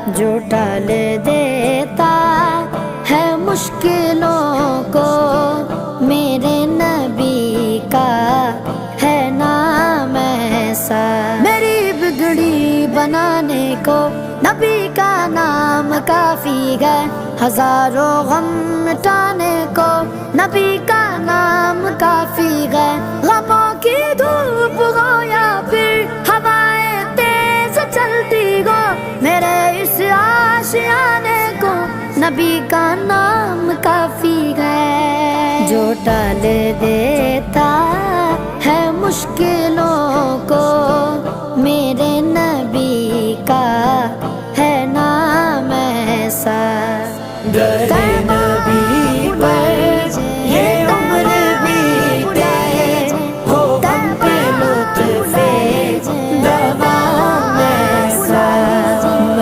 जो टाल देता है मुश्किलों को। मेरे नबी का है नाम ऐसा। मेरी बिगड़ी बनाने को नबी का नाम काफी है। हजारों गम मिटाने को नबी का नाम काफी है। गमों की धूप हो या फिर हवाएं तेज चलती हो, मेरे इस आशियाने को नबी का नाम काफी है। जो टाल देता है मुश्किलों